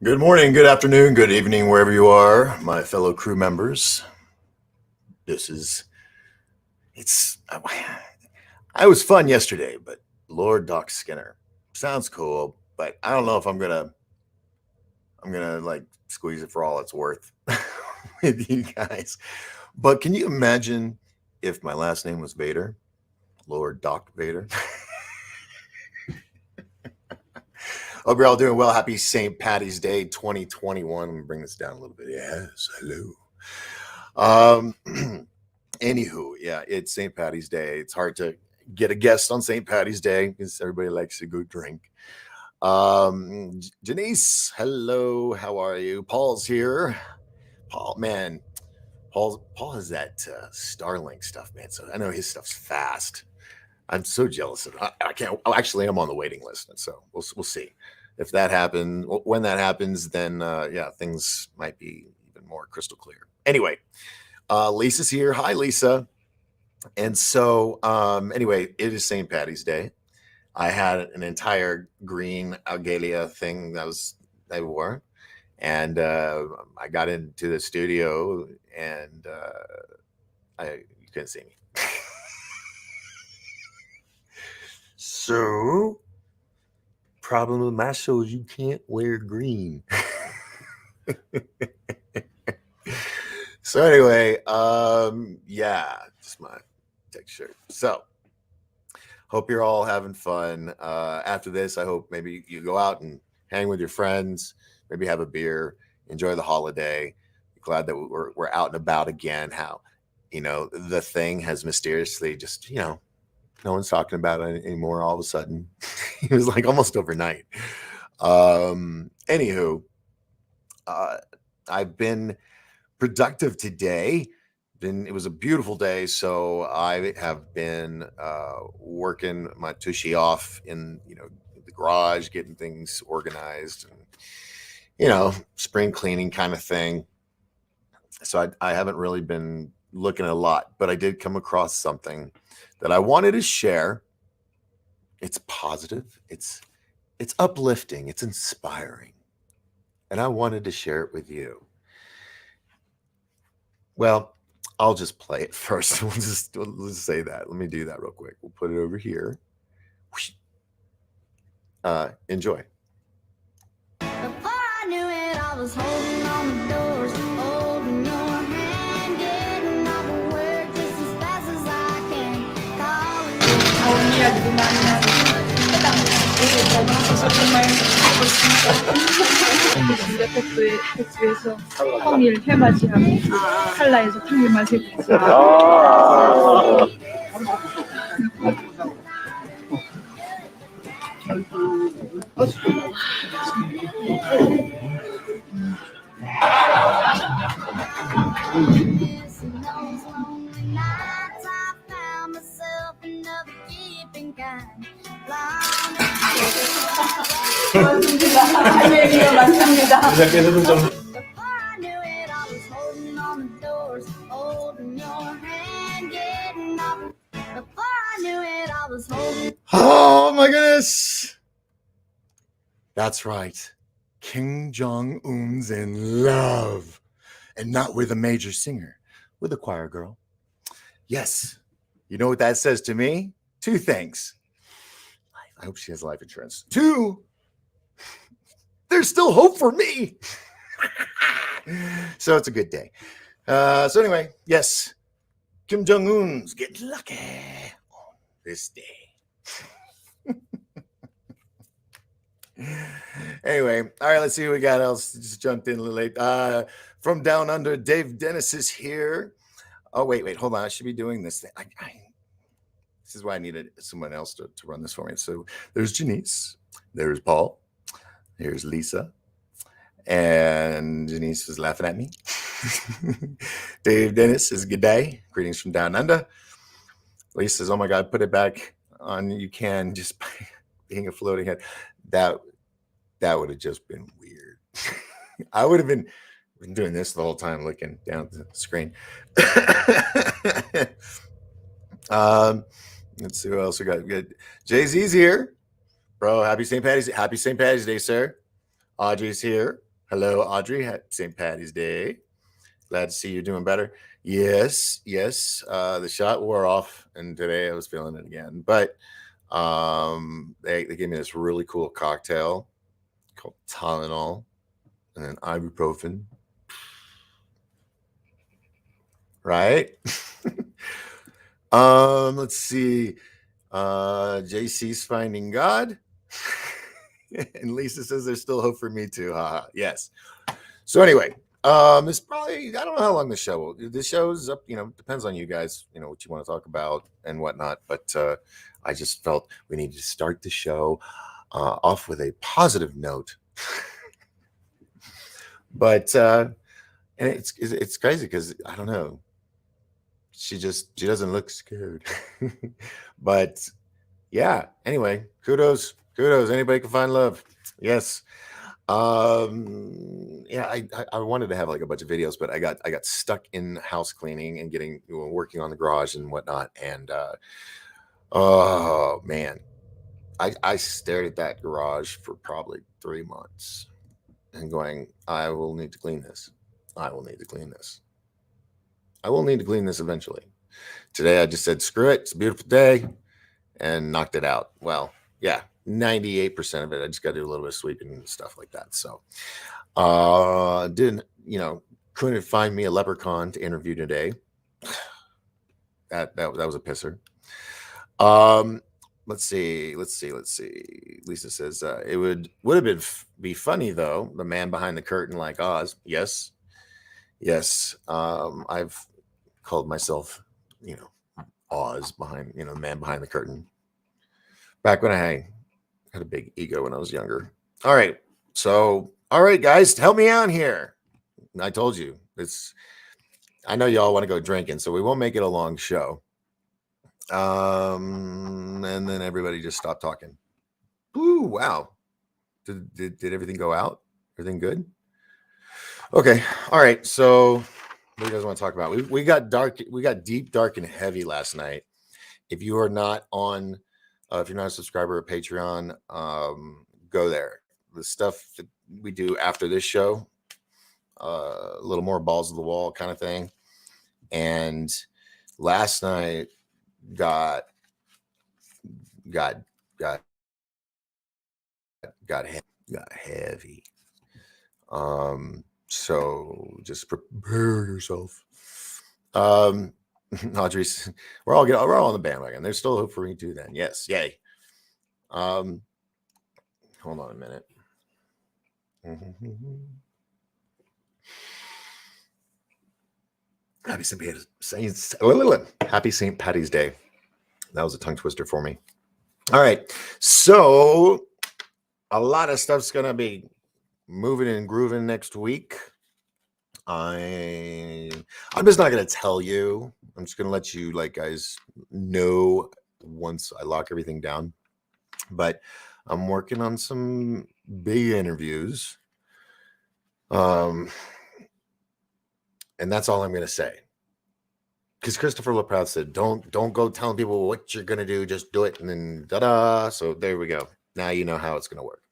Good morning, good afternoon, good evening, wherever you are, my fellow crew members. This is it's I was fun yesterday, but Lord Doc Skinner sounds cool, but I don't know if I'm gonna like squeeze it for all it's worth with you guys. But can you imagine if my last name was Vader, Lord Doc Vader? Hope you're all doing well. Happy St. Patty's Day 2021. Let me bring this down a little bit. Yes, hello. Anywho, yeah, it's St. Patty's Day. It's hard to get a guest on St. Patty's Day because everybody likes to go drink. Janice, hello. How are you? Paul's here. Paul, man, Paul has that Starlink stuff, man. So I know his stuff's fast. I'm so jealous of it. I can't. Oh, actually, I'm on the waiting list, so we'll see if that happens. When that happens, then yeah, things might be even more crystal clear. Anyway, Lisa's here. Hi, Lisa. And so, anyway, it is St. Patty's Day. I had an entire green Algalia thing I wore, and I got into the studio, and you couldn't see me. So, problem with my show is you can't wear green. So anyway, yeah, just my tech shirt. So hope you're all having fun. After this, I hope maybe you go out and hang with your friends, maybe have a beer, enjoy the holiday. Glad that we're out and about again. How, the thing has mysteriously just, no one's talking about it anymore all of a sudden. It was like almost overnight. Anywho, I've been productive today. It was a beautiful day, so I have been working my tushy off in the garage, getting things organized, and spring cleaning kind of thing. So I haven't really been looking at a lot, but I did come across something that I wanted to share. It's positive, it's uplifting, it's inspiring, and I wanted to share it with you. Well, I'll just play it first. We'll just say that. Let me do that real quick. We'll put it over here. Enjoy. Before I knew it, I was holding on the doors, holding your hand, getting off of work just as fast as I can. 백수에서 탕일 회맞이하고 칼라에서 탕일 맛을 보지. Oh my goodness. That's right. Kim Jong-un's in love. And not with a major singer, with a choir girl. Yes. You know what that says to me? Two things. I hope she has life insurance. Two, there's still hope for me. So it's a good day. So anyway, yes, Kim Jong-un's getting lucky on this day. Anyway, all right, let's see what we got else. Just jumped in a little late. From Down Under, Dave Dennis is here. Oh, wait, hold on. I should be doing this thing. This is why I needed someone else to run this for me. So there's Janice, there's Paul, there's Lisa, and Janice is laughing at me. Dave Dennis says, good day. Greetings from Down Under. Lisa says, oh my God, put it back on. You can just by being a floating head. That would have just been weird. I would have been doing this the whole time, looking down at the screen. Let's see what else we got. Good. Jay-Z's here. Bro, happy St. Patty's Day, sir. Audrey's here. Hello, Audrey. St. Patty's Day. Glad to see you're doing better. Yes, yes. The shot wore off, and today I was feeling it again. But they gave me this really cool cocktail called Tylenol and then ibuprofen. Right? Let's see. JC's finding God. And Lisa says there's still hope for me too. Yes. So anyway, it's probably, I don't know how long the show will. The show's up, depends on you guys, what you want to talk about and whatnot. But I just felt we needed to start the show off with a positive note. But and it's crazy because I don't know. She doesn't look scared. But yeah, anyway, kudos. Anybody can find love. Yes. Yeah, I wanted to have like a bunch of videos, but I got stuck in house cleaning and working on the garage and whatnot. And oh man, I stared at that garage for probably 3 months and going, I will need to clean this. I will need to clean this. I will need to clean this eventually. Today I just said, screw it, it's a beautiful day, and knocked it out. Well, yeah, 98% of it. I just got to do a little bit of sweeping and stuff like that. So couldn't find me a leprechaun to interview today. That was a pisser. Let's see. Lisa says it would have been be funny though. The man behind the curtain, like Oz. Yes. I've called myself, Oz behind, the man behind the curtain. Back when I had a big ego when I was younger. All right. So, all right, guys, help me out here. I told you I know y'all want to go drinking, so we won't make it a long show. And then everybody just stopped talking. Ooh, wow. Did everything go out? Everything good? Okay. All right. So what do you guys want to talk about? We got dark. We got deep, dark, and heavy last night. If you are not on, if you're not a subscriber of Patreon, go there. The stuff that we do after this show, a little more balls to the wall kind of thing. And last night got heavy. So just prepare yourself. Audrey's, we're all on the bandwagon. There's still hope for me too. Then yes, yay. Hold on a minute. Happy St. Patty's Day. That was a tongue twister for me. All right, so a lot of stuff's gonna be moving and grooving next week. I'm just not gonna tell you. I'm just gonna let you guys know once I lock everything down. But I'm working on some big interviews. And that's all I'm gonna say. Because Christopher LaProud said, "Don't go telling people what you're gonna do. Just do it." And then da-da. So there we go. Now you know how it's gonna work.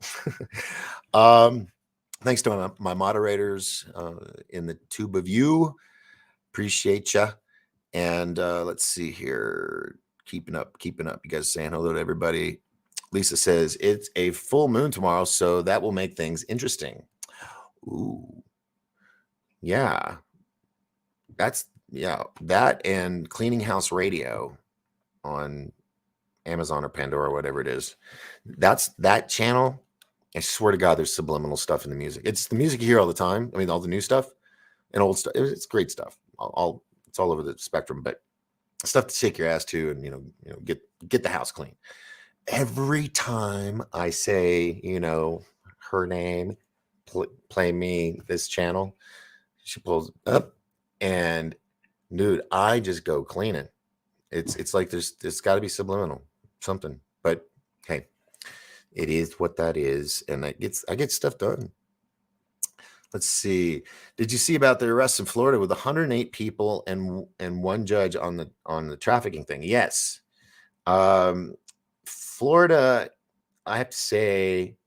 Thanks to my moderators in the tube of you. Appreciate ya. And let's see here. Keeping up. You guys saying hello to everybody. Lisa says it's a full moon tomorrow, so that will make things interesting. Ooh. Yeah. That and Cleaning House Radio on Amazon or Pandora, whatever it is. That's that channel. I swear to God, there's subliminal stuff in the music. It's the music you hear all the time. I mean, all the new stuff and old stuff. It's great stuff. It's all over the spectrum, but stuff to shake your ass to, and get the house clean. Every time I say, her name, play me this channel, she pulls up, and dude, I just go cleaning. It's like there's got to be subliminal something, but hey, it is what that is, and I get stuff done. Let's see. Did you see about the arrest in Florida with 108 people and one judge on the trafficking thing? Yes. Florida, I have to say,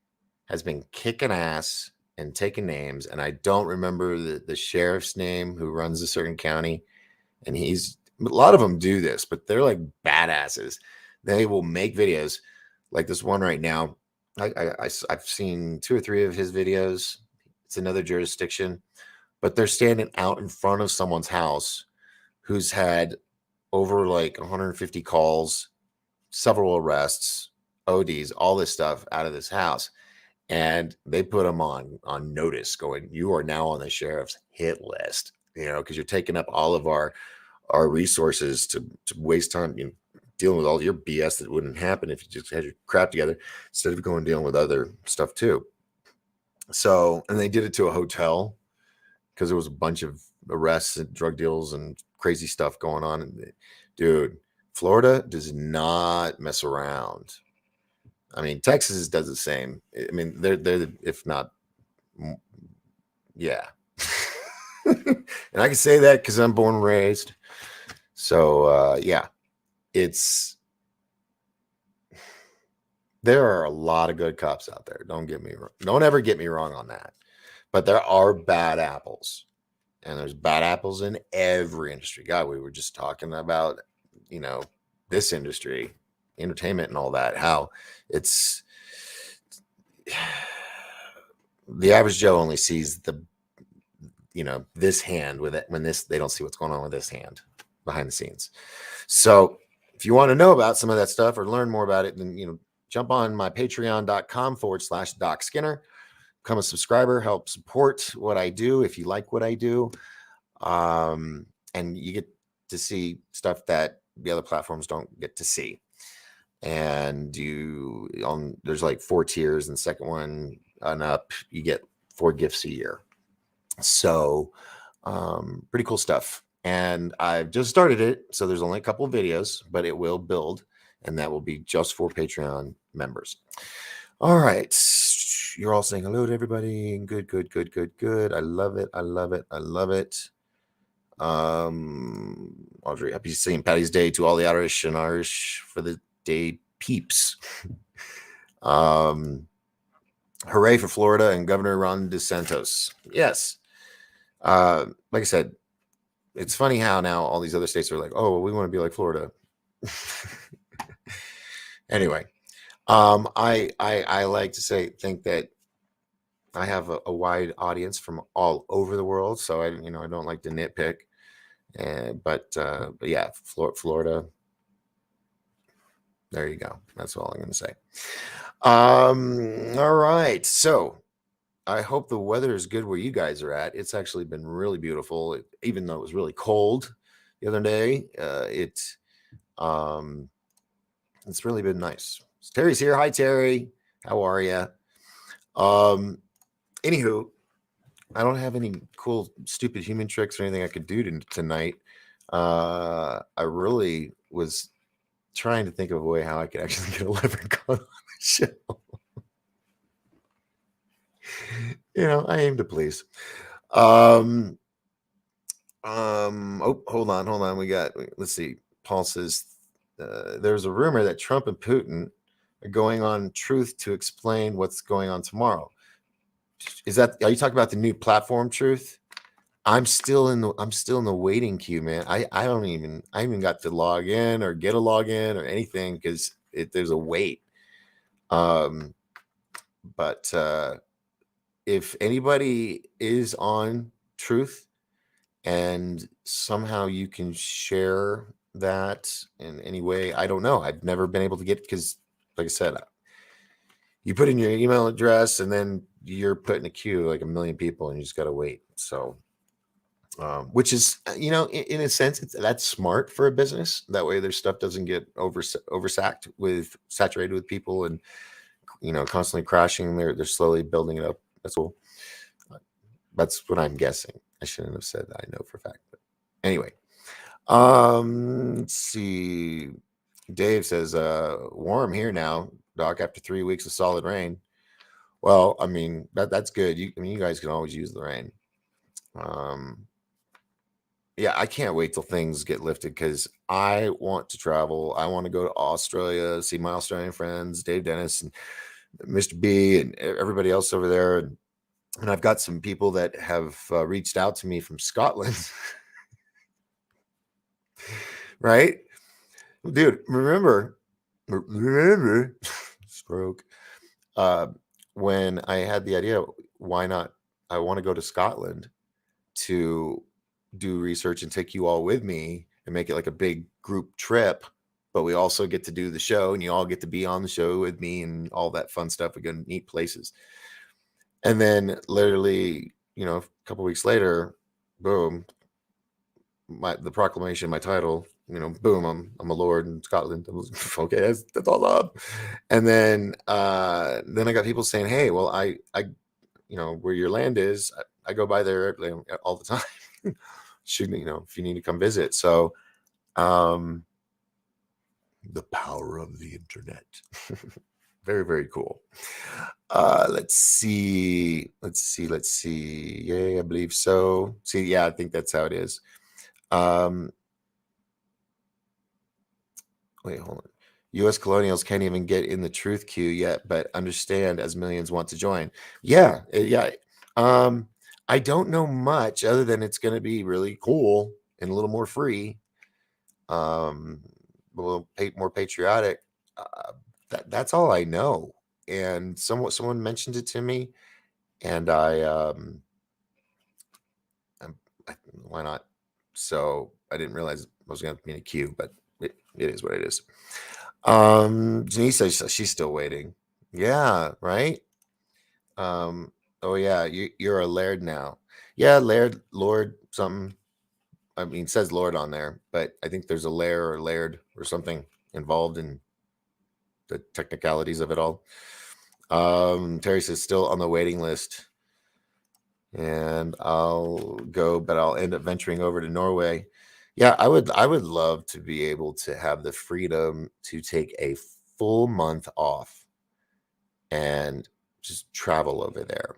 has been kicking ass and taking names, and I don't remember the sheriff's name who runs a certain county, and a lot of them do this, but they're like badasses. They will make videos like this one right now. I've seen 2 or 3 of his videos. It's another jurisdiction, but they're standing out in front of someone's house who's had over like 150 calls, several arrests, ODs, all this stuff out of this house. And they put them on notice, going, you are now on the sheriff's hit list, because you're taking up all of our resources to waste time, dealing with all your BS that wouldn't happen if you just had your crap together, instead of going dealing with other stuff too. So, and they did it to a hotel because there was a bunch of arrests and drug deals and crazy stuff going on. And dude, Florida does not mess around. I mean, Texas does the same. I mean, they're if not, yeah. And I can say that because I'm born and raised. So yeah, there are a lot of good cops out there. Don't ever get me wrong on that. But there are bad apples, and there's bad apples in every industry. God, we were just talking about, this industry, entertainment and all that, how it's the average Joe only sees this hand with it when they don't see what's going on with this hand behind the scenes. So if you want to know about some of that stuff or learn more about it, then, jump on my patreon.com/Doc Skinner, become a subscriber, help support what I do. If you like what I do, and you get to see stuff that the other platforms don't get to see. And there's like 4 tiers, and the second one and up, you get 4 gifts a year. So pretty cool stuff. And I've just started it, so there's only a couple of videos, but it will build, and that will be just for Patreon members. All right, you're all saying hello to everybody. Good. I love it. Audrey, happy St. Patty's Day to all the Irish and Irish for the day peeps. Hooray for Florida and Governor Ron DeSantis. Yes. Like I said, it's funny how now all these other states are like, oh, well, we want to be like Florida. Anyway, I like to think that I have a wide audience from all over the world, so I don't like to nitpick. But yeah, Florida. There you go. That's all I'm going to say. All right. So I hope the weather is good where you guys are at. It's actually been really beautiful, even though it was really cold the other day. It's really been nice. Terry's here. Hi, Terry. How are you? Anywho, I don't have any cool, stupid human tricks or anything I could do tonight. I really was trying to think of a way how I could actually get a leprechaun on the show. I aim to please. Oh, hold on. Let's see. Paul says there's a rumor that Trump and Putin are going on Truth to explain what's going on tomorrow. Are you talking about the new platform Truth? I'm still in the waiting queue, man. I haven't even got to log in or get a login or anything because there's a wait. But if anybody is on Truth and somehow you can share that in any way, I don't know. I've never been able to get, because like I said, you put in your email address and then you're put in a queue like a million people and you just got to wait. So, which is, in a sense, that's smart for a business. That way their stuff doesn't get saturated with people and, constantly crashing. They're slowly building it up. That's cool. That's what I'm guessing. I shouldn't have said that. I know for a fact. But anyway, let's see. Dave says, warm here now, Doc, after 3 weeks of solid rain. Well, I mean, that's good. You guys can always use the rain. Yeah, I can't wait till things get lifted because I want to travel. I want to go to Australia, see my Australian friends, Dave Dennis and Mr. B and everybody else over there. And And I've got some people that have reached out to me from Scotland, right? Dude, remember, stroke, uh, when I had the idea, why not? I want to go to Scotland to do research and take you all with me and make it like a big group trip. But we also get to do the show and you all get to be on the show with me and all that fun stuff. We go to neat places. And then literally, a couple weeks later, boom, the proclamation, my title, boom, I'm a lord in Scotland. I was, okay, that's all up. And then I got people saying, hey, well, I where your land is, I go by there all the time. Should if you need to come visit. So the power of the internet. Very, very cool. Let's see. Yay, I believe so. See, yeah, I think that's how it is. Wait, hold on. U.S. colonials can't even get in the truth queue yet, but understand as millions want to join. Yeah, yeah. I don't know much other than it's going to be really cool and a little more free, a little more patriotic. That's all I know. And someone mentioned it to me, and why not? So I didn't realize I was going to be in a queue, but it is what it is. Janice says she's still waiting. Yeah, right. Oh yeah, you're a laird now. Yeah, laird, lord, something. I mean, it says lord on there, but I think there's a lair or laird or something involved in the technicalities of it all. Terry says still on the waiting list, and I'll go, but I'll end up venturing over to Norway. Yeah, I would love to be able to have the freedom to take a full month off and just travel over there.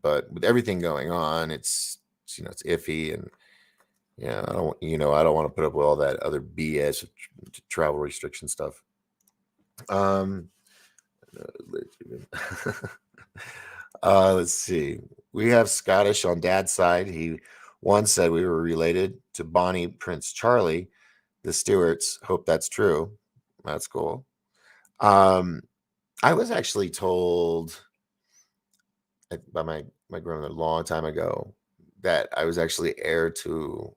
But with everything going on, it's iffy, and I don't want to put up with all that other BS travel restriction stuff. Let's see. We have Scottish on Dad's side. He once said we were related to Bonnie Prince Charlie, the Stewarts. Hope that's true. That's cool. I was actually told by my grandmother a long time ago that I was actually heir to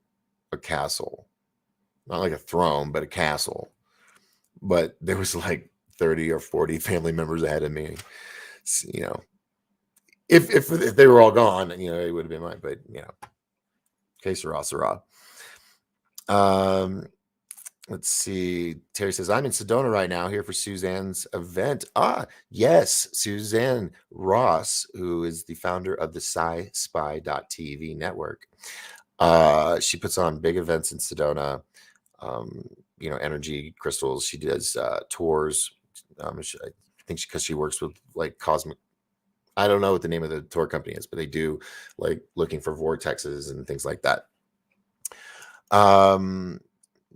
a castle, not like a throne, but a castle. But there was like 30 or 40 family members ahead of me. You know, if they were all gone, it would have been mine. But que sera. Let's see. Terry says, I'm in Sedona right now, here for Suzanne's event. Yes, Suzanne Ross, who is the founder of the SciSpy.tv network. She puts on big events in Sedona, energy crystals. She does tours. I think because she works with like cosmic. I don't know what the name of the tour company is, but they do like looking for vortexes and things like that.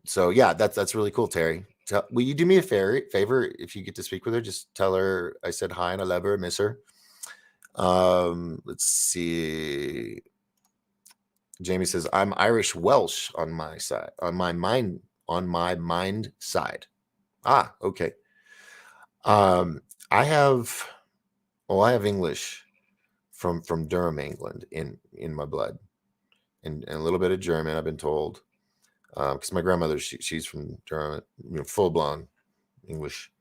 So yeah, that's really cool, Terry. Will you do me a favor if you get to speak with her? Just tell her I said hi and I love her, miss her. Let's see. Jamie says I'm Irish Welsh on my side, on my mind side. Okay. I have English from Durham, England, in my blood, and a little bit of German. I've been told. Because my grandmother, she's from Durham, full blown English.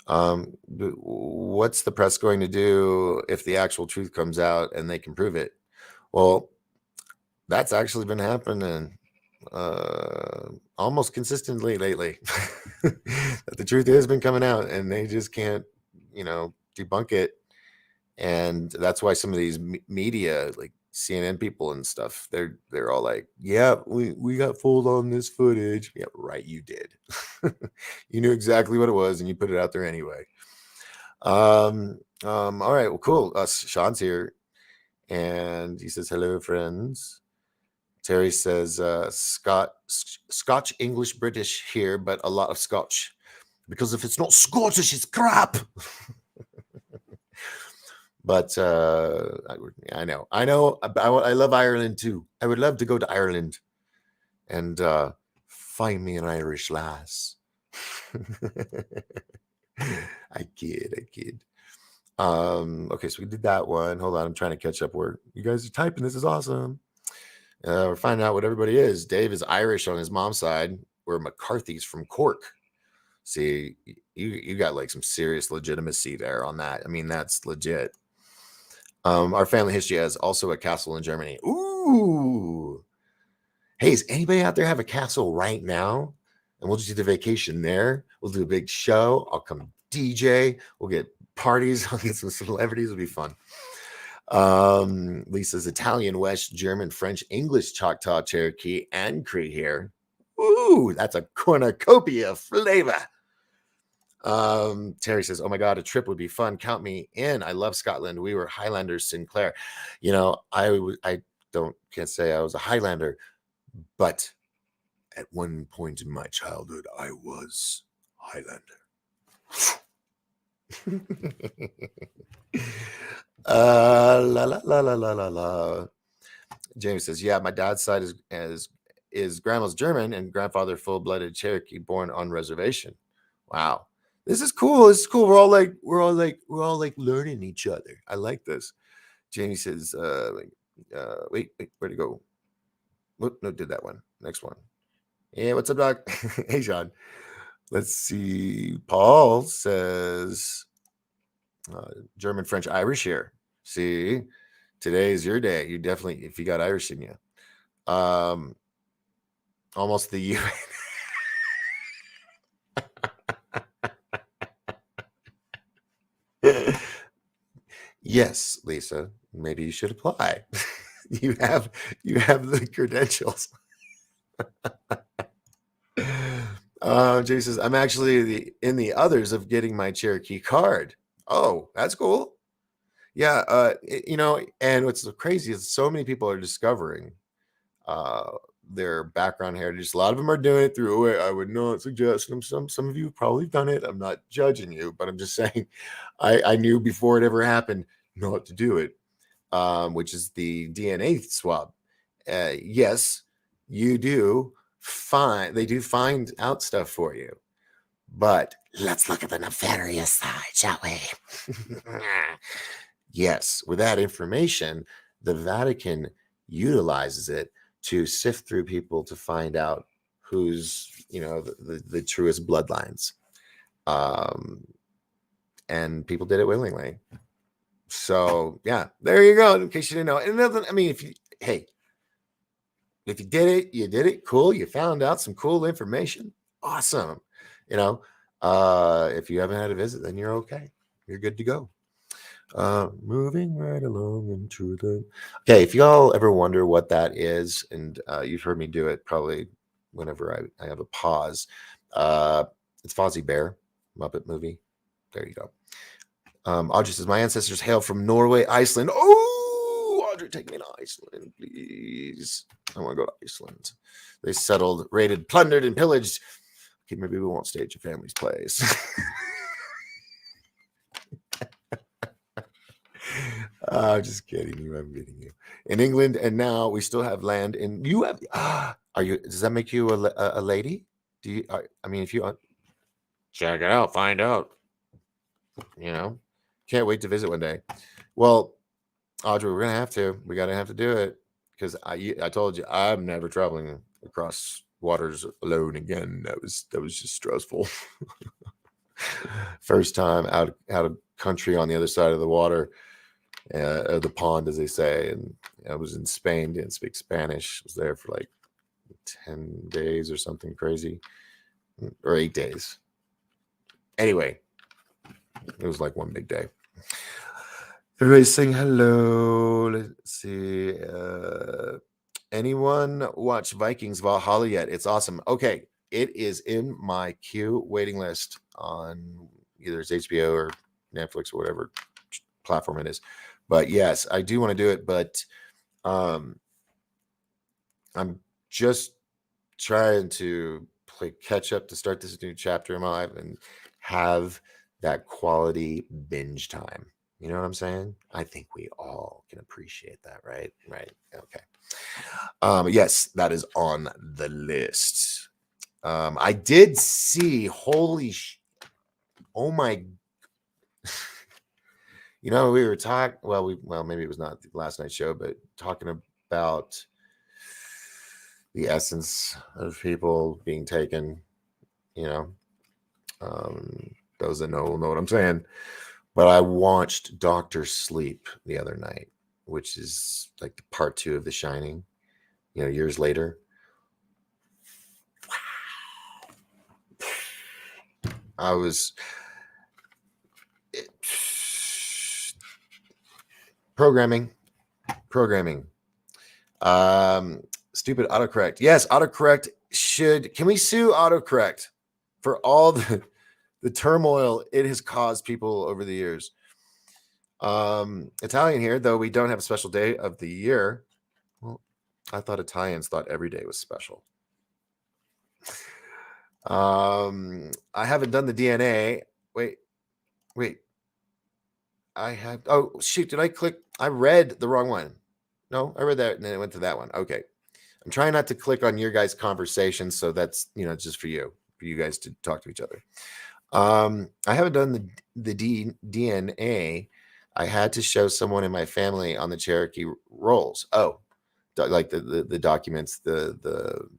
What's the press going to do if the actual truth comes out and they can prove it? Well, that's actually been happening almost consistently lately. That the truth has been coming out and they just can't, debunk it. And that's why some of these media, like CNN people and stuff, they're all like, yeah, we got fooled on this footage. Yeah, right, you did. You knew exactly what it was and you put it out there anyway. All right, well, cool. Sean's here and he says hello, friends. Terry says Scotch, English, British here, but a lot of Scotch, because if it's not Scottish, it's crap. But I know. I love Ireland too. I would love to go to Ireland and find me an Irish lass. I kid. Okay, so we did that one. Hold on, I'm trying to catch up where you guys are typing. This is awesome. We're finding out what everybody is. Dave is Irish on his mom's side. We're McCarthy's from Cork. See, you got like some serious legitimacy there on that. I mean, that's legit. Our family history has also a castle in Germany. Ooh. Hey, does anybody out there have a castle right now? And we'll just do the vacation there. We'll do a big show. I'll come DJ. We'll get parties. I'll get some celebrities. It'll be fun. Lisa's Italian, West German, French, English, Choctaw, Cherokee, and Cree here. Ooh, that's a cornucopia flavor. Terry says, "Oh my God, a trip would be fun. Count me in. I love Scotland. We were Highlanders, Sinclair. You know, I can't say I was a Highlander, but at one point in my childhood, I was Highlander." La la la la la la la. James says, "Yeah, my dad's side is grandma's German and grandfather full-blooded Cherokee, born on reservation." Wow, this is cool. This is cool. We're all like learning each other. I like this. Jamie says, wait, where'd it go? Whoop, no, did that one. Next one. Yeah, what's up, Doc? Hey, Sean. Let's see. Paul says, German, French, Irish here. See, today is your day. You definitely, if you got Irish in you. Almost the U. Yes, Lisa. Maybe you should apply. you have the credentials. Jay says, "I'm actually in the others of getting my Cherokee card." Oh, that's cool. Yeah, and what's so crazy is so many people are discovering their background heritage. A lot of them are doing it through a way I would not suggest them. Some of you have probably done it. I'm not judging you, but I'm just saying I knew before it ever happened not to do it, which is the DNA swab. Yes, you do find they do find out stuff for you, but let's look at the nefarious side, shall we? Yes, with that information, the Vatican utilizes it to sift through people to find out who's, the truest bloodlines. And people did it willingly. So yeah, there you go. In case you didn't know, and nothing. I mean, if you did it, you did it. Cool. You found out some cool information. Awesome. If you haven't had a visit, then you're okay. You're good to go. Moving right along into the. Okay, if y'all ever wonder what that is, and you've heard me do it probably whenever I have a pause, it's Fozzie Bear, Muppet movie. There you go. Audrey says, "My ancestors hail from Norway, Iceland." Oh, Audrey, take me to Iceland, please. I want to go to Iceland. They settled, raided, plundered, and pillaged. Okay, maybe we won't stay at your family's place. Just kidding you. I'm kidding you. In England, and now we still have land. And you have. Are you? Does that make you a lady? Do you? I mean, if you check it out, find out. Can't wait to visit one day. Well, Audrey, we're gonna have to. We gotta have to do it because I told you I'm never traveling across waters alone again. That was just stressful. First time out of country on the other side of the water, the pond, as they say, and I was in Spain. Didn't speak Spanish. Was there for like 10 days or something crazy, or 8 days. Anyway, it was like one big day. Everybody's saying hello. Let's see. Anyone watch Vikings Valhalla yet? It's awesome. Okay, it is in my queue waiting list on either it's HBO or Netflix or whatever platform it is. But yes, I do want to do it. But I'm just trying to play catch up to start this new chapter in my life and have that quality binge time. You know what I'm saying? I think we all can appreciate that, right? Right. Okay. Yes, that is on the list. I did see, oh my, we were talking, well, maybe it was not the last night's show, but talking about the essence of people being taken, you know, those that know will know what I'm saying. But I watched Doctor Sleep the other night, which is like the part 2 of The Shining, years later. I was programming. Stupid autocorrect. Yes, autocorrect can we sue autocorrect for all the turmoil it has caused people over the years? Italian here, though we don't have a special day of the year. Well, I thought Italians thought every day was special. I haven't done the DNA. Wait. Oh, shoot. Did I click? I read the wrong one. No, I read that and then it went to that one. Okay. I'm trying not to click on your guys' conversation. So that's, just for you guys to talk to each other. I haven't done the DNA. I had to show someone in my family on the Cherokee rolls. Oh, like the documents, the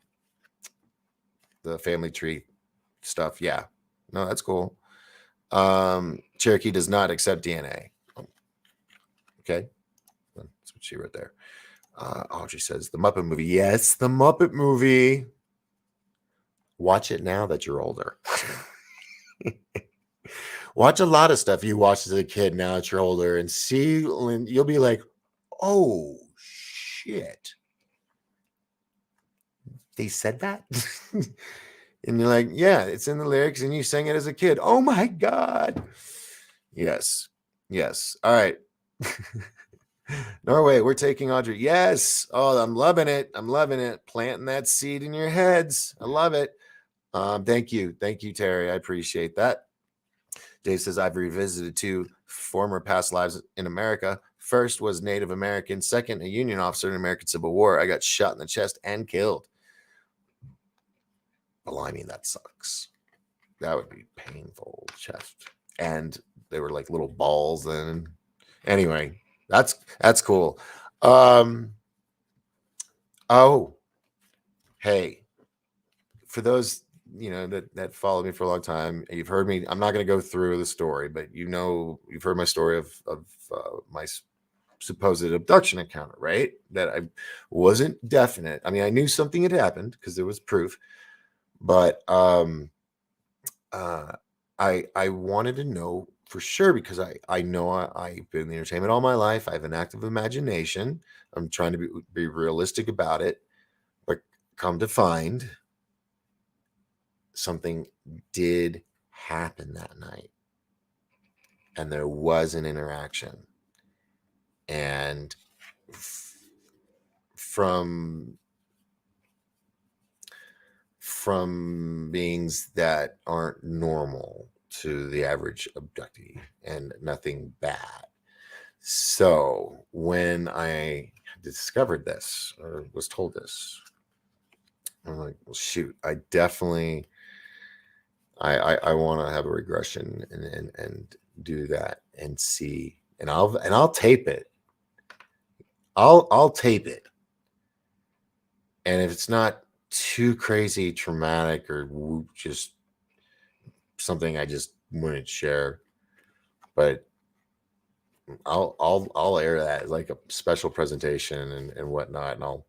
family tree stuff. Yeah. No, that's cool. Cherokee does not accept DNA. Okay. That's what she wrote there. Audrey says the Muppet movie. Yes, the Muppet movie. Watch it now that you're older. Watch a lot of stuff you watched as a kid now that you're older and see, you'll be like, oh, shit. They said that? And you're like, yeah, it's in the lyrics and you sang it as a kid. Oh my God. Yes. All right. Norway, we're taking Audrey. Yes. Oh, I'm loving it. Planting that seed in your heads. I love it. Thank you, Terry. I appreciate that. Dave says, I've revisited 2 former past lives in America. First was Native American. Second, a Union officer in the American Civil War. I got shot in the chest and killed. Well, I mean, that sucks. That would be painful. Chest. And they were like little balls then. Anyway, that's cool. Oh, hey, for those that followed me for a long time, you've heard me. I'm not going to go through the story, but you've heard my story of my supposed abduction encounter, right? That I wasn't definite. I mean, I knew something had happened because there was proof, but I wanted to know for sure because I know I've been in the entertainment all my life. I have an active imagination. I'm trying to be realistic about it, but come to find, something did happen that night, and there was an interaction, and from beings that aren't normal to the average abductee, and nothing bad. So when I discovered this or was told this, I'm like, well, shoot, I definitely I want to have a regression and do that and see, and I'll tape it. I'll tape it, and if it's not too crazy traumatic or just something I just wouldn't share, but I'll air that as like a special presentation and whatnot, and I'll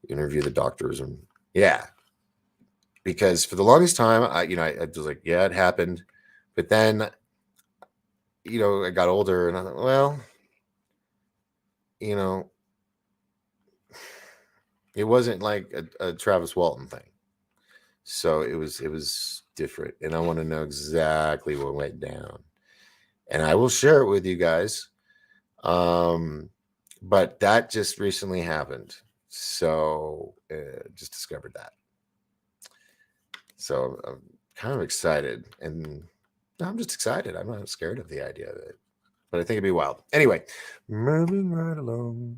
interview the doctors, and yeah, because for the longest time I was like, yeah, it happened, but then I got older and I thought, well, it wasn't like a Travis Walton thing, so it was different, and I want to know exactly what went down, and I will share it with you guys. But that just recently happened, so just discovered that. So I'm kind of excited, and I'm just excited. I'm not scared of the idea of it. but I think it'd be wild. Anyway, moving right along.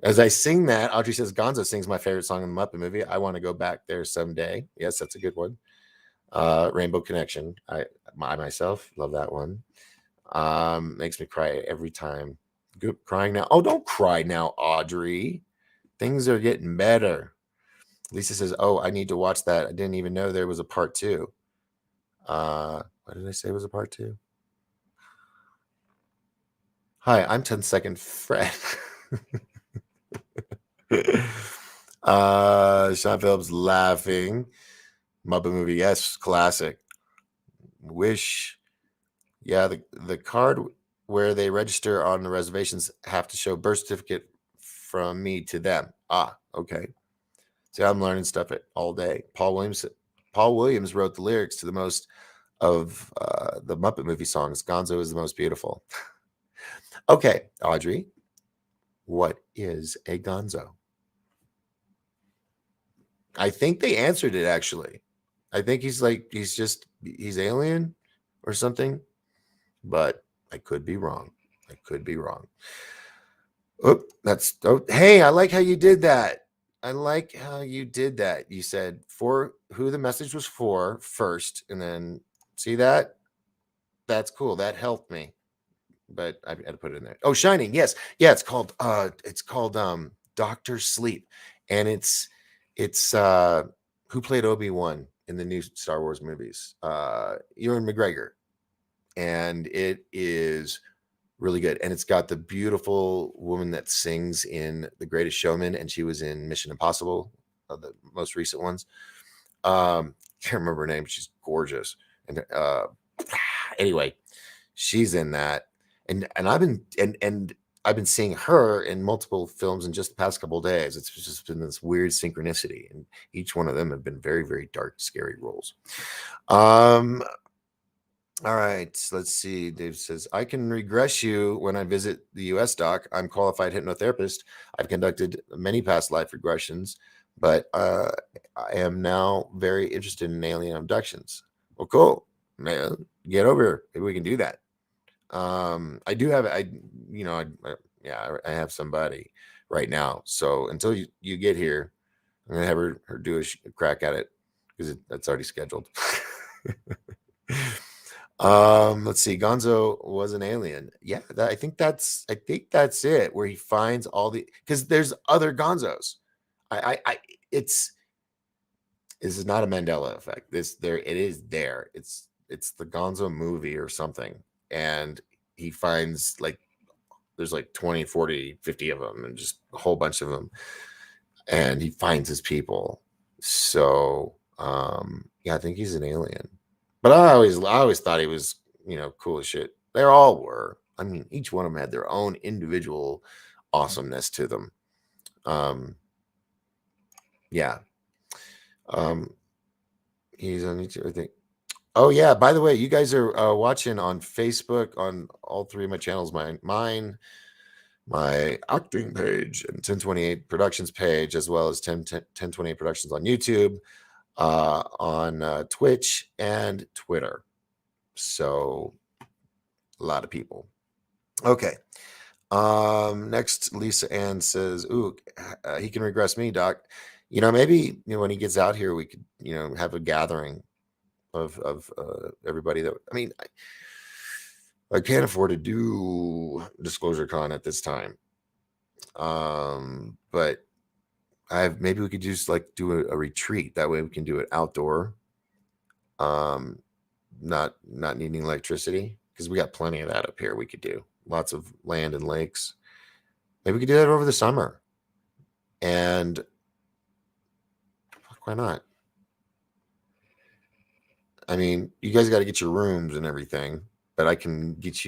As I sing that, Audrey says Gonzo sings my favorite song in the Muppet movie. I want to go back there someday. Yes, that's a good one. Rainbow Connection. I myself love that one. Makes me cry every time. Good crying now. Oh, don't cry now, Audrey. Things are getting better. Lisa says, "Oh, I need to watch that. I didn't even know there was a part 2." What did I say was a part 2? Hi, I'm 10-second Fred. Sean Phillips laughing. Muppet movie, yes, classic. Wish, yeah, the card where they register on the reservations have to show birth certificate from me to them. Okay. See, I'm learning stuff all day. Paul Williams wrote the lyrics to the most of the Muppet movie songs. Gonzo is the most beautiful. Okay, Audrey, what is a Gonzo? I think they answered it actually. I think he's alien or something, but I could be wrong. Hey, I like how you did that. You said for who the message was for first, and then see that? That's cool. That helped me. But I had to put it in there. Oh, Shining. Yes. Yeah, it's called Doctor Sleep. And it's who played Obi-Wan in the new Star Wars movies? Ewan McGregor. And it is really good. And it's got the beautiful woman that sings in The Greatest Showman, and she was in Mission Impossible, the most recent ones. Can't remember her name. She's gorgeous. And anyway, she's in that. And I've been seeing her in multiple films in just the past couple of days. It's just been this weird synchronicity, and each one of them have been very, very dark, scary roles. All right, let's see. Dave says, I can regress you when I visit the US, doc. I'm qualified hypnotherapist. I've conducted many past life regressions, but I am now very interested in alien abductions. Well, cool, man. Get over here. Maybe we can do that. I do have, I have somebody right now. So until you get here, I'm going to have her do a crack at it because that's already scheduled. Let's see. Gonzo was an alien. Yeah, I think that's it. Where he finds all because there's other Gonzos. It's this is not a Mandela effect. It is there. It's the Gonzo movie or something, and he finds there's 20, 40, 50 of them, and just a whole bunch of them, and he finds his people. So yeah, I think he's an alien. But I always thought he was, cool as shit. They all were. I mean, each one of them had their own individual awesomeness to them. Yeah. He's on YouTube, I think. Oh yeah. By the way, you guys are watching on Facebook on all three of my channels. Mine, my acting page, and 1028 Productions page, as well as 1028 Productions on YouTube, on Twitch and Twitter. So a lot of people. Okay. Next, Lisa Ann says, "Ooh, he can regress me, doc. Maybe when he gets out here, we could have a gathering of everybody. That I mean, I can't afford to do Disclosure Con at this time. But maybe we could just do a retreat. That way we can do it outdoor. Not needing electricity, because we got plenty of that up here. We could do lots of land and lakes. Maybe we could do that over the summer. And why not? I mean, you guys got to get your rooms and everything, but I could get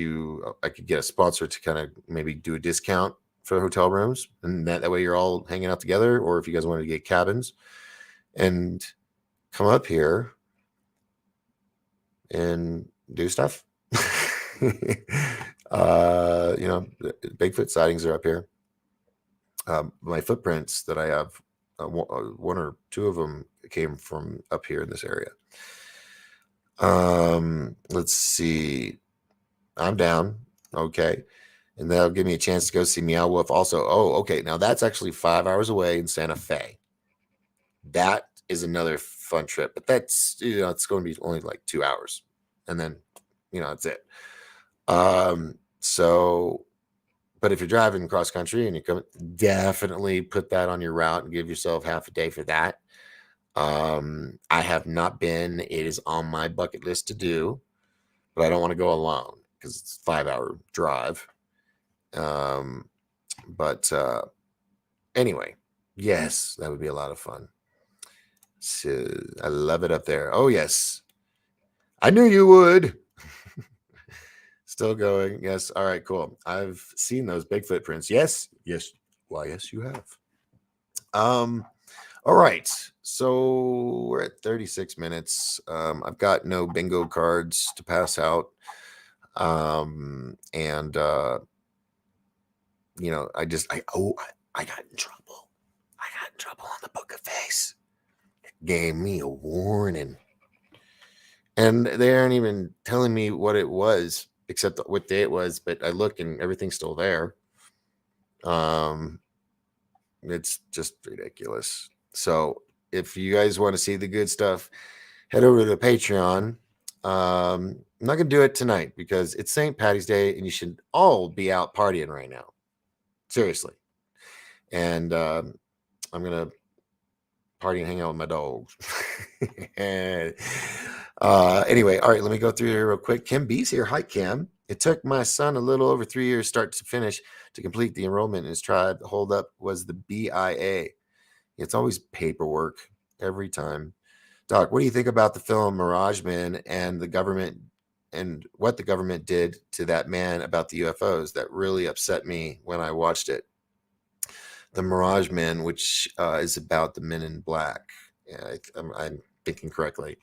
a sponsor to kind of maybe do a discount for hotel rooms, and that way you're all hanging out together. Or if you guys wanted to get cabins and come up here and do stuff. Bigfoot sightings are up here. My footprints that I have, one or two of them came from up here in this area. Let's see. I'm down. Okay. And that'll give me a chance to go see Meow Wolf also. Oh, okay. Now that's actually 5 hours away in Santa Fe. That is another fun trip, but that's, it's going to be only like 2 hours. And then, that's it. So, but if you're driving cross country and you come, definitely put that on your route and give yourself half a day for that. I have not been. It is on my bucket list to do, but I don't want to go alone because it's a 5 hour drive. But anyway, yes, that would be a lot of fun. So I love it up there. Oh yes, I knew you would. Still going. Yes. All right. Cool. I've seen those big footprints. Yes. Yes. Why? Yes, you have. All right. So we're at 36 minutes. I've got no bingo cards to pass out. And I got in trouble. I got in trouble on the Book of Face. It gave me a warning. And they aren't even telling me what it was, except what day it was, but I look and everything's still there. It's just ridiculous. So if you guys want to see the good stuff, head over to the Patreon. I'm not gonna do it tonight because it's St. Patty's Day and you should all be out partying right now. Seriously. And I'm gonna party and hang out with my dogs. And, anyway, all right, let me go through here real quick. Kim B's here. Hi, Kim. It took my son a little over 3 years, start to finish, to complete the enrollment in his tribe. The holdup was the BIA. It's always paperwork every time. Doc, what do you think about the film Mirage Man and the government and what the government did to that man about the UFOs? That really upset me when I watched it. The Mirage Man, which is about the Men in Black. Yeah, I'm thinking correctly.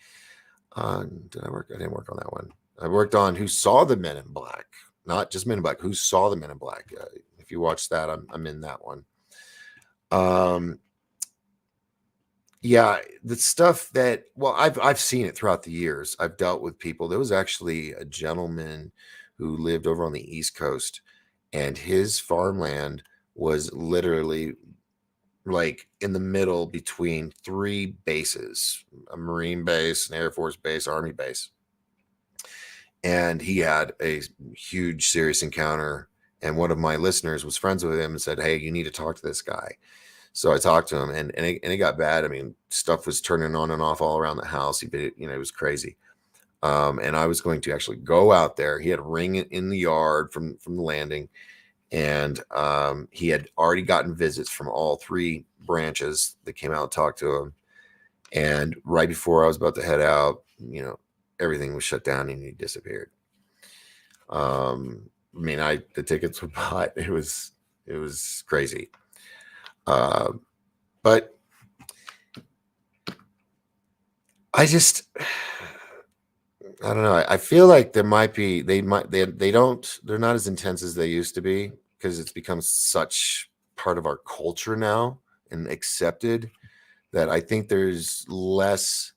Did I work? I didn't work on that one. I worked on Who Saw the Men in Black, not just Men in Black. Who Saw the Men in Black? If you watch that, I'm in that one. Yeah, the stuff that I've seen it throughout the years. I've dealt with people. There was actually a gentleman who lived over on the East Coast, and his farmland was literally like in the middle between three bases: a Marine base, an Air Force base, Army base. And he had a huge, serious encounter. And one of my listeners was friends with him and said, "Hey, you need to talk to this guy." So I talked to him, and it got bad. I mean, stuff was turning on and off all around the house. It was crazy. And I was going to actually go out there. He had a ring in the yard from the landing, and he had already gotten visits from all three branches that came out and talked to him. And right before I was about to head out, everything was shut down and he disappeared. The tickets were bought. It was crazy. But I don't know. I feel like they're not as intense as they used to be because it's become such part of our culture now and accepted that I think there's less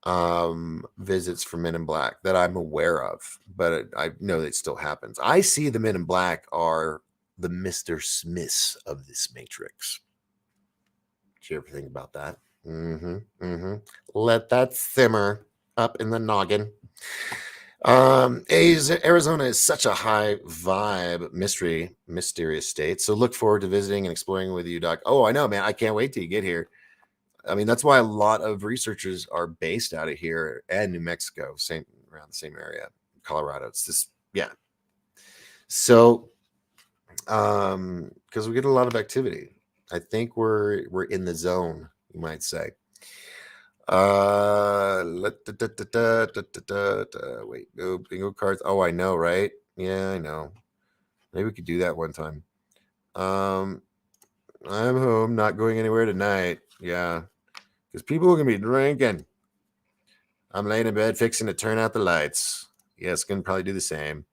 visits from Men in Black that I'm aware of, but I know that it still happens. I see the Men in Black are the Mr. Smiths of this Matrix. Did you ever think about that? Let that simmer up in the noggin. Arizona is such a high vibe, mysterious state. So look forward to visiting and exploring with you, Doc. Oh, I know, man. I can't wait till you get here. I mean, that's why a lot of researchers are based out of here and New Mexico, around the same area, Colorado. It's just, yeah. So, because we get a lot of activity, I think we're in the zone, you might say. Wait, no bingo cards. Oh, I know, right? Yeah, I know. Maybe we could do that one time. I'm home, not going anywhere tonight. Yeah, because people are gonna be drinking. I'm laying in bed, fixing to turn out the lights. Yes, gonna probably do the same.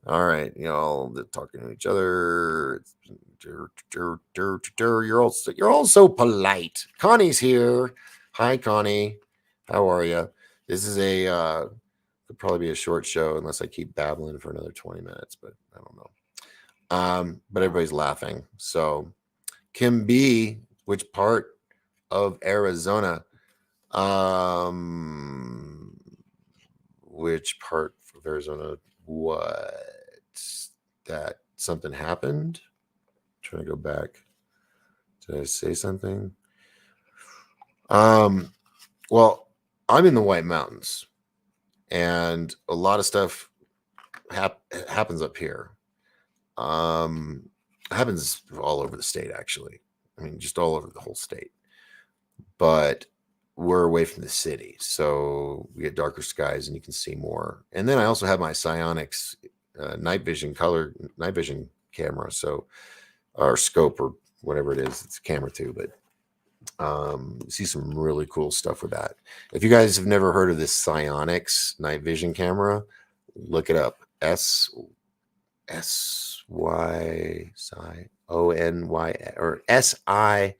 All right, they're talking to each other. You're all so polite. Connie's here. Hi, Connie. How are you? This is a Could probably be a short show unless I keep babbling for another 20 minutes, but I don't know. But everybody's laughing. So, Kim B, which part of Arizona? Which part of Arizona? What? That something happened? Trying to go back. Did I say something? Well, I'm in the White Mountains, and a lot of stuff happens up here. Happens all over the state, actually. I mean, just all over the whole state. But we're away from the city, so we get darker skies and you can see more. And then I also have my Psionics night vision camera, so or scope or whatever it is. It's a camera too, but see some really cool stuff with that. If you guys have never heard of this Psionics night vision camera, look it up. SYONY or SIONYX.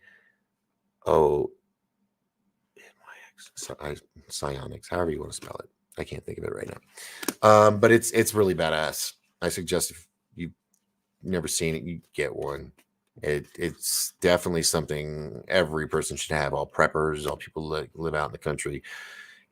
Psionics, however you want to spell it. I can't think of it right now. But it's really badass. I suggest if you've never seen it, you get one. It's definitely something every person should have. All preppers, all people that live out in the country.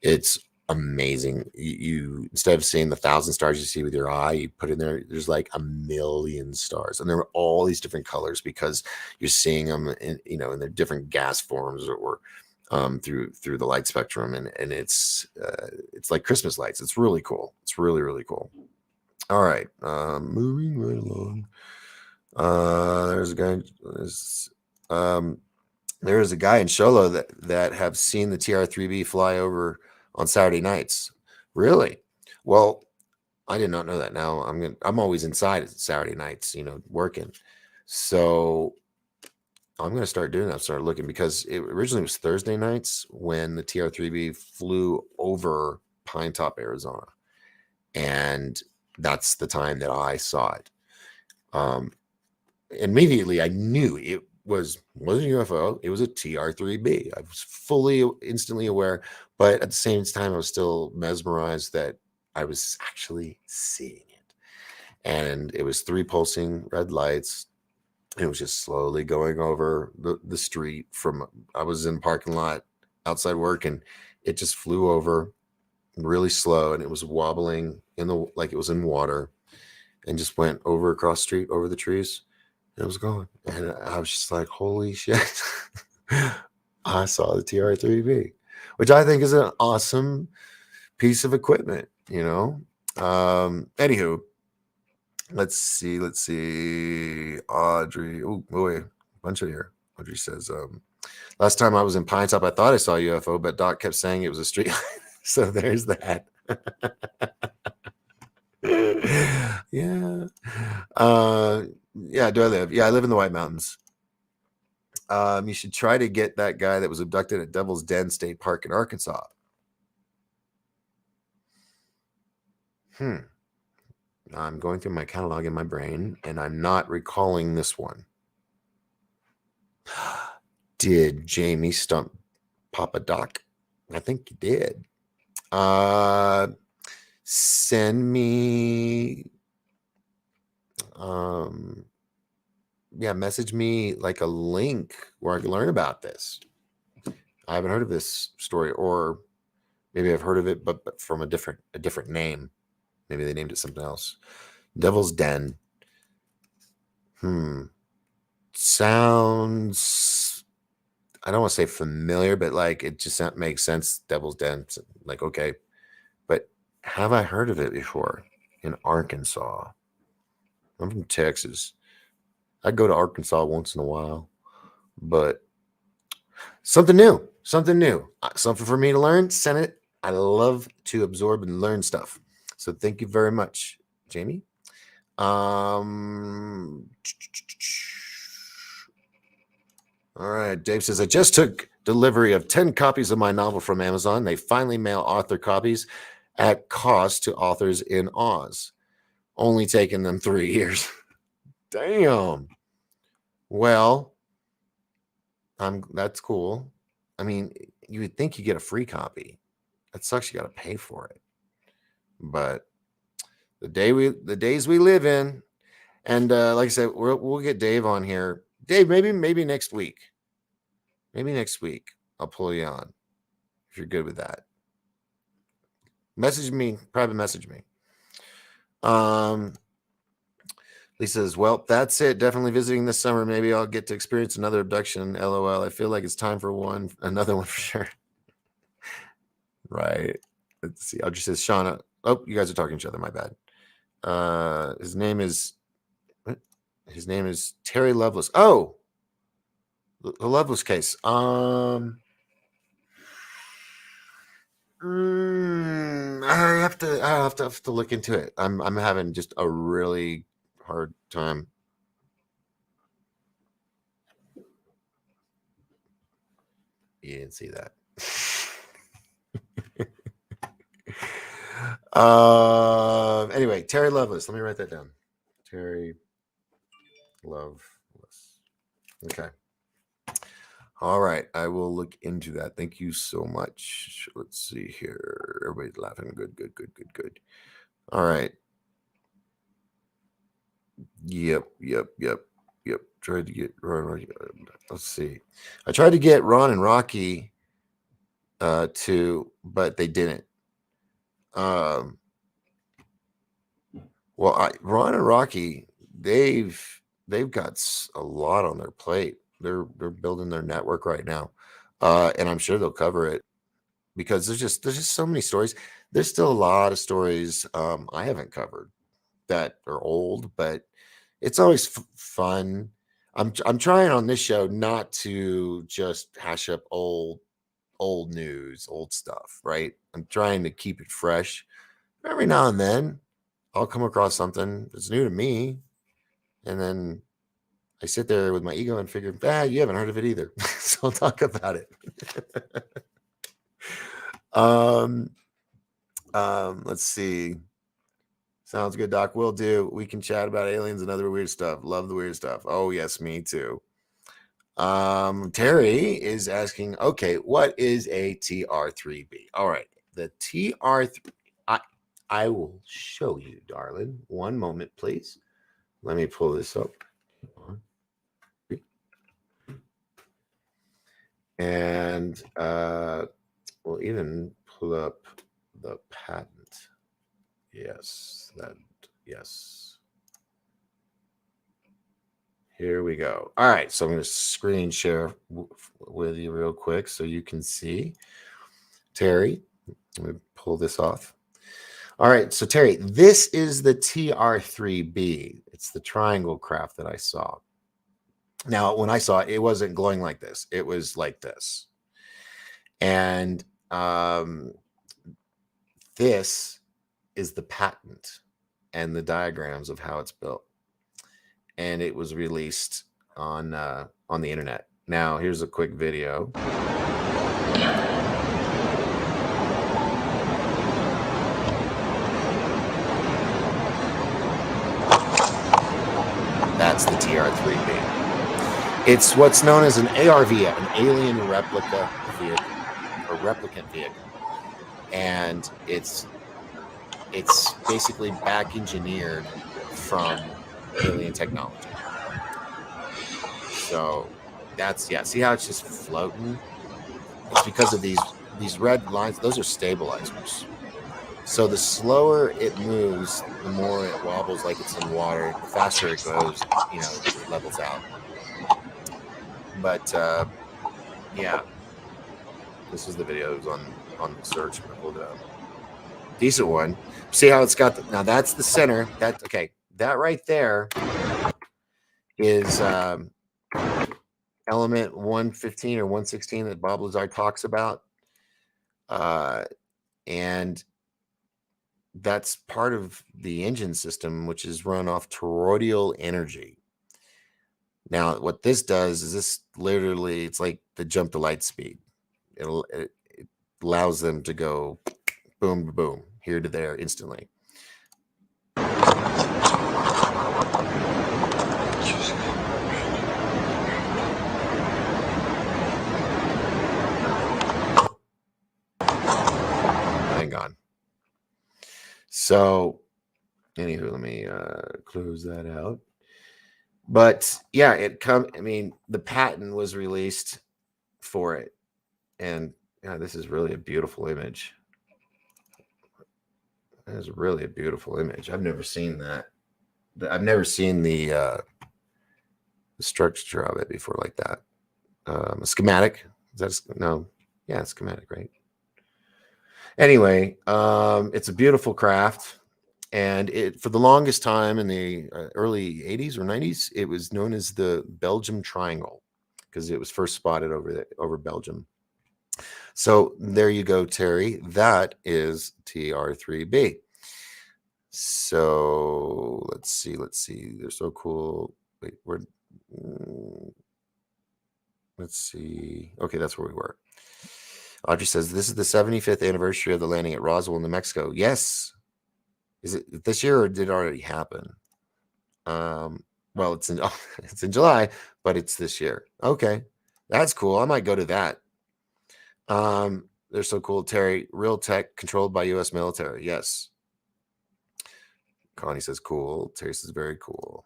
It's amazing. You instead of seeing the 1,000 stars you see with your eye, you put in there's like 1,000,000 stars, and there are all these different colors because you're seeing them in their different gas forms or through the light spectrum, and it's like Christmas lights. It's really cool. It's really, really cool. All right, moving right along. There's a guy. There's a guy in Sholo that have seen the TR3B fly over on Saturday nights. Really? Well, I did not know that. Now I'm always inside Saturday nights, working. So I'm gonna start doing that. Start looking because it originally was Thursday nights when the TR3B flew over Pine Top, Arizona, and that's the time that I saw it. Immediately I knew it wasn't a UFO. It was a TR3B. I was instantly aware, but at the same time, I was still mesmerized that I was actually seeing it. And it was 3 pulsing red lights. It was just slowly going over the street I was in parking lot outside work, and it just flew over really slow, and it was wobbling like it was in water, and just went over across the street over the trees. It was gone. And I was just like, holy shit. I saw the TR3B, which I think is an awesome piece of equipment, Anywho, let's see. Audrey. Oh, boy. A bunch of here. Audrey says, last time I was in Pine Top, I thought I saw a UFO, but Doc kept saying it was a street light. So there's that. Yeah. Yeah, do I live? Yeah, I live in the White Mountains. You should try to get that guy that was abducted at Devil's Den State Park in Arkansas. I'm going through my catalog in my brain, and I'm not recalling this one. Did Jamie stump Papa Doc? I think he did. Send me message me like a link where I can learn about this. I haven't heard of this story, or maybe I've heard of it, but from a different name. Maybe they named it something else. Devil's Den. Sounds, I don't want to say familiar, but like it just makes sense. Devil's Den. Like, okay. But have I heard of it before? In Arkansas. I'm from Texas. I go to Arkansas once in a while, but something new, something for me to learn. Send it. I love to absorb and learn stuff. So thank you very much, Jamie. All right. Dave says, I just took delivery of 10 copies of my novel from Amazon. They finally mail author copies at cost to authors in Oz. Only taken them 3 years. Damn. Well, that's cool. I mean, you would think you get a free copy. That sucks. You got to pay for it. but the days we live in, and like I said, we'll get Dave on here. Dave, maybe next week. Maybe next week I'll pull you on if you're good with that. Message me, private message me. Lisa says, well, that's it. Definitely visiting this summer. Maybe I'll get to experience another abduction. LOL. I feel like it's time for another one for sure. Right. Let's see. I'll just say Shauna. Oh, you guys are talking to each other. My bad. His name is Terry Lovelace. Oh, the Lovelace case. I have to look into it. I'm having just a really hard time. You didn't see that. Anyway, Terry Lovelace. Let me write that down. Terry Lovelace. Okay. All right. I will look into that. Thank you so much. Let's see here. Everybody's laughing. Good. All right. Yep. Tried to get Ron. Let's see. I tried to get Ron and Rocky but they didn't. Ron and Rocky, they've got a lot on their plate. They're building their network right now, and I'm sure they'll cover it because there's just so many stories. There's still a lot of stories I haven't covered that are old, but it's always fun. I'm trying on this show not to just hash up old news, old stuff, right? I'm trying to keep it fresh. Every now and then I'll come across something that's new to me, and then I sit there with my ego and figure, you haven't heard of it either. So I'll talk about it. Let's see. Sounds good, Doc. Will do. We can chat about aliens and other weird stuff. Love the weird stuff. Oh, yes, me too. Terry is asking, okay, what is a TR3B? All right. The TR3, I will show you, darling. One moment, please. Let me pull this up. And we'll even pull up the patent. Yes. Here we go. All right. So I'm going to screen share with you real quick so you can see. Terry, let me pull this off. All right. So, Terry, this is the TR3B. It's the triangle craft that I saw. Now, when I saw it, it wasn't glowing like this. It was like this. And this is the patent and the diagrams of how it's built. And it was released on the internet. Now, here's a quick video. That's the TR3B. It's what's known as an ARV, an alien replica vehicle, or replicant vehicle. And it's basically back engineered from alien technology. So that's, see how it's just floating? It's because of these red lines. Those are stabilizers. So the slower it moves, the more it wobbles like it's in water. The faster it goes, it levels out. But yeah, this is the video. It was on the search when I pulled it up. Decent one. See how it's got now that's the center. That's okay. That right there is element 115 or 116 that Bob Lazar talks about. And that's part of the engine system, which is run off toroidal energy. Now, what this does is this literally, it's like the jump to light speed. It allows them to go boom to boom, here to there instantly. Hang on. So, anywho, let me close that out. But yeah, I mean, the patent was released for it, and this is really a beautiful image. That is really a beautiful image. I've never seen that. I've never seen the structure of it before like that. A schematic. Is that no? Yeah, it's schematic, right? Anyway, it's a beautiful craft, and it for the longest time in the early 80s or 90s, it was known as the Belgium Triangle because it was first spotted over Belgium. So there you go, Terry. That is TR3B. So let's see. They're so cool. Wait, let's see. Okay, that's where we were. Audrey says this is the 75th anniversary of the landing at Roswell, New Mexico. Yes. Is it this year or did it already happen? Well, it's in it's in July, but it's this year. Okay, that's cool. I might go to that. They're so cool, Terry. Real tech controlled by U.S. military. Yes. Connie says cool. Terry says very cool.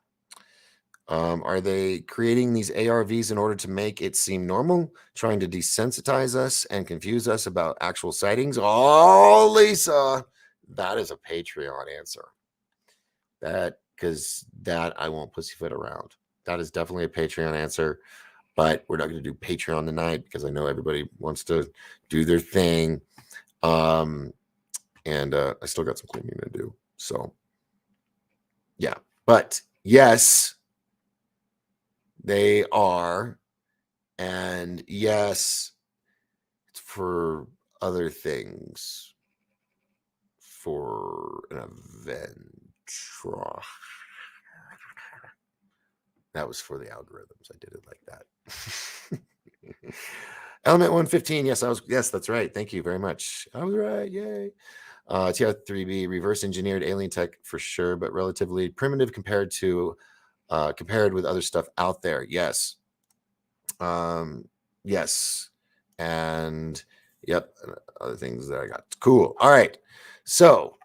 Are they creating these ARVs in order to make it seem normal, trying to desensitize us and confuse us about actual sightings? Oh, Lisa, that is a Patreon answer. Because that I won't pussyfoot around. That is definitely a Patreon answer, but we're not going to do Patreon tonight because I know everybody wants to do their thing. And I still got some cleaning to do. So, yeah. But yes, they are. And yes, it's for other things, for an event. That was for the algorithms. I did it like that. Element 115. Yes, yes, that's right. Thank you very much. I was right. Yay. TR3B, reverse engineered alien tech for sure, but relatively primitive compared with other stuff out there. Yes. Yes. And yep, other things that I got. Cool. All right. So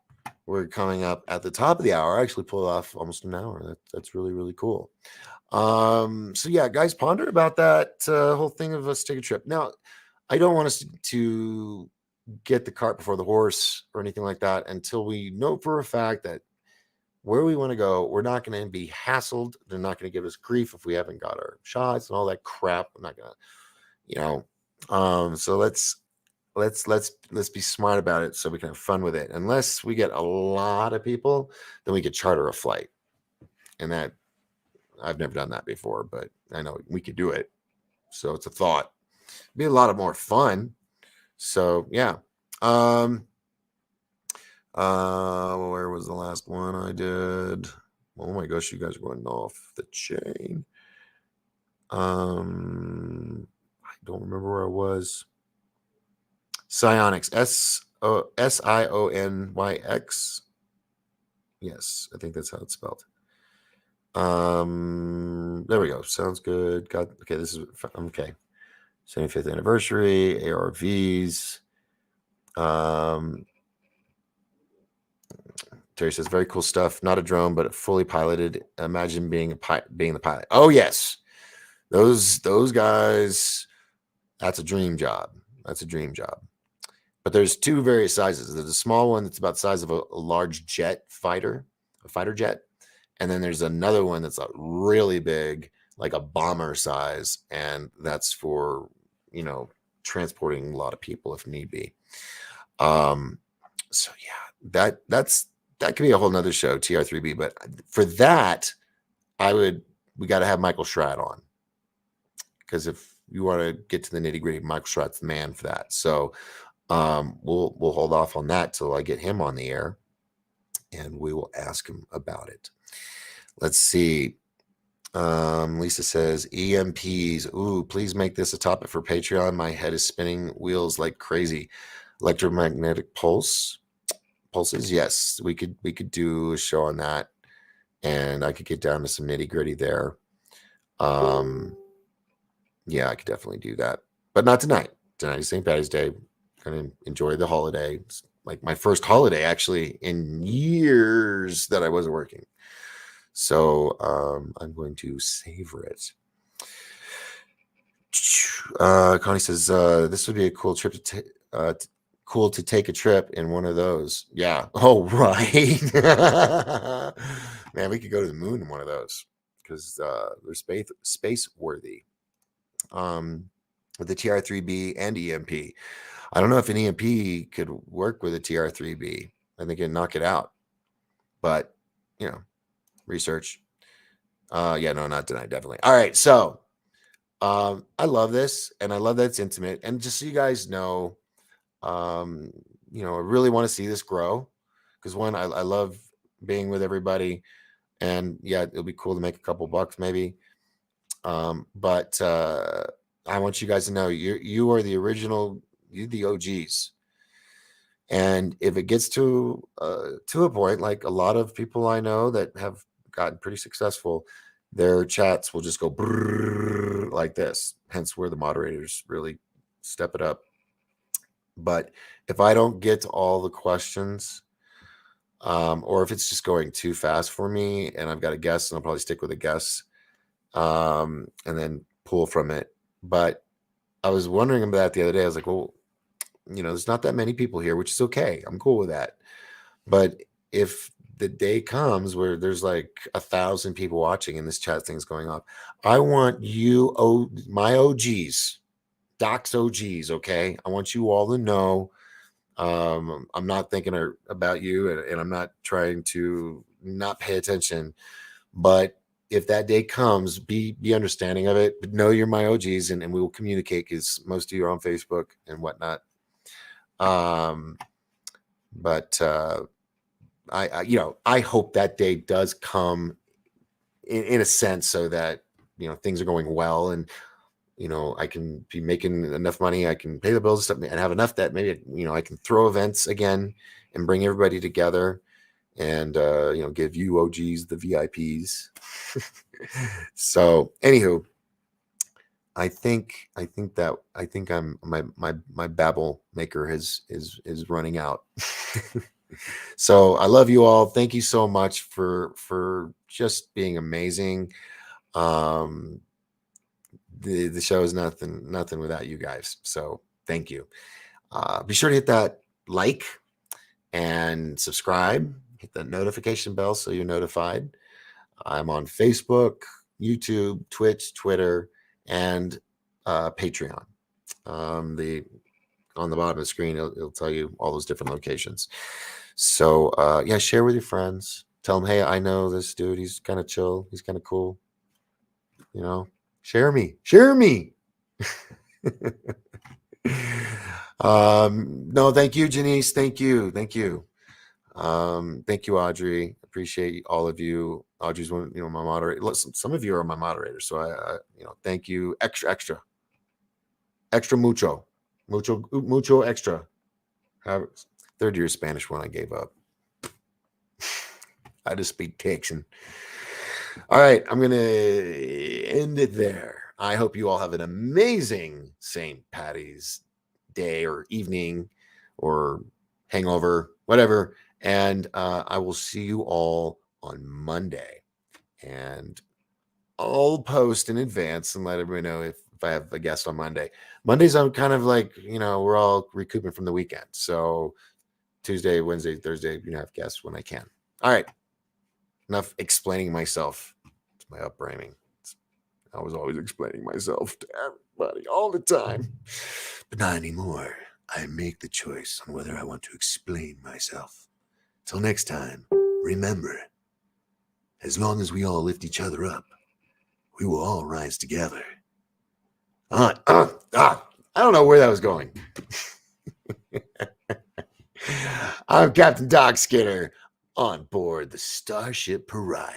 we're coming up at the top of the hour. I actually pulled off almost an hour. That's really, really cool. So yeah, guys, ponder about that whole thing of us take a trip. Now, I don't want us to get the cart before the horse or anything like that until we know for a fact that where we want to go, we're not going to be hassled. They're not going to give us grief if we haven't got our shots and all that crap. I'm not going to, so let's be smart about it so we can have fun with it. Unless we get a lot of people, then we could charter a flight. And that I've never done that before, but I know we could do it. So it's a thought. It'd be a lot of more fun. So yeah. Where was the last one I did? Oh my gosh, you guys are going off the chain. I don't remember where I was. Psionics. SIONYX. Yes, I think that's how it's spelled. There we go. Sounds good. Okay. This is okay. 75th anniversary, ARVs. Terry says, very cool stuff. Not a drone, but fully piloted. Imagine being the pilot. Oh, yes. Those guys, that's a dream job. That's a dream job. But there's two various sizes. There's a small one that's about the size of a large jet fighter, a fighter jet. And then there's another one that's really big, like a bomber size. And that's for, transporting a lot of people if need be. So yeah, that could be a whole nother show, TR3B. But for that, we got to have Michael Schratt on. Because if you want to get to the nitty gritty, Michael Schratt's the man for that. So we'll hold off on that till I get him on the air, and we will ask him about it. Let's see. Lisa says EMPs. Ooh, please make this a topic for Patreon. My head is spinning wheels like crazy. Electromagnetic pulses. Yes, we could do a show on that, and I could get down to some nitty gritty there. Yeah, I could definitely do that, but not tonight. Tonight is St. Patty's Day. Gonna enjoy the holiday. like my first holiday actually in years that I wasn't working. So I'm going to savor it. Connie says this would be a cool trip to cool to take a trip in one of those. Yeah. Oh, right. Man, we could go to the moon in one of those because they're space worthy. With the TR3B and EMP. I don't know if an EMP could work with a TR3B. I think it'd knock it out. But, research. Yeah, no, not tonight, definitely. All right, so I love this, and I love that it's intimate. And just so you guys know, I really want to see this grow because one, I love being with everybody, and yeah, it'll be cool to make a couple bucks maybe. But I want you guys to know you are the original, you the OGs. And if it gets to a point, like a lot of people I know that have gotten pretty successful, their chats will just go brrr, like this. Hence, where the moderators really step it up. But if I don't get to all the questions, or if it's just going too fast for me, and I've got a guess, and I'll probably stick with a guess, and then pull from it. But I was wondering about that the other day. I was like, well, there's not that many people here, which is okay. I'm cool with that. But if the day comes where there's like 1,000 people watching and this chat thing's going off, I want you, my OGs, Doc's OGs, okay? I want you all to know I'm not thinking about you, and I'm not trying to not pay attention. But if that day comes, be understanding of it. But know you're my OGs, and we will communicate because most of you are on Facebook and whatnot. But I hope that day does come in a sense so that things are going well, and I can be making enough money, I can pay the bills and have enough that maybe I can throw events again and bring everybody together, and give you OGs the VIPs. So anywho, I think I'm my babble maker is running out. So I love you all. Thank you so much for just being amazing. The show is nothing without you guys. So thank you. Be sure to hit that like and subscribe. Hit the notification bell so you're notified. I'm on Facebook, YouTube, Twitch, Twitter, and Patreon. On the bottom of the screen, it'll tell you all those different locations. So yeah, share with your friends. Tell them, hey, I know this dude. He's kind of chill. He's kind of cool. Share me. No, thank you, Janice. Thank you. Thank you, Audrey. Appreciate all of you. Audrey's one, my moderator. Listen, some of you are my moderators, so I thank you. Extra mucho extra. Third year Spanish one I gave up. I just speak Texan. All right, I'm gonna end it there. I hope you all have an amazing St. Patty's Day or evening or hangover, whatever. And I will see you all on Monday. And I'll post in advance and let everybody know if I have a guest on Monday. Mondays, I'm kind of like, we're all recouping from the weekend. So Tuesday, Wednesday, Thursday, have guests when I can. All right. Enough explaining myself. It's my upbringing. I was always explaining myself to everybody all the time. But not anymore. I make the choice on whether I want to explain myself. Till next time, remember, as long as we all lift each other up, we will all rise together. I don't know where that was going. I'm Captain Doc Skinner on board the Starship Pariah.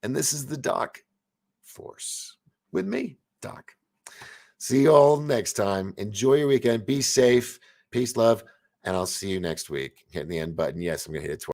And this is the Doc Force with me, Doc. See you all next time. Enjoy your weekend. Be safe. Peace, love. And I'll see you next week. Hitting the end button. Yes, I'm going to hit it twice.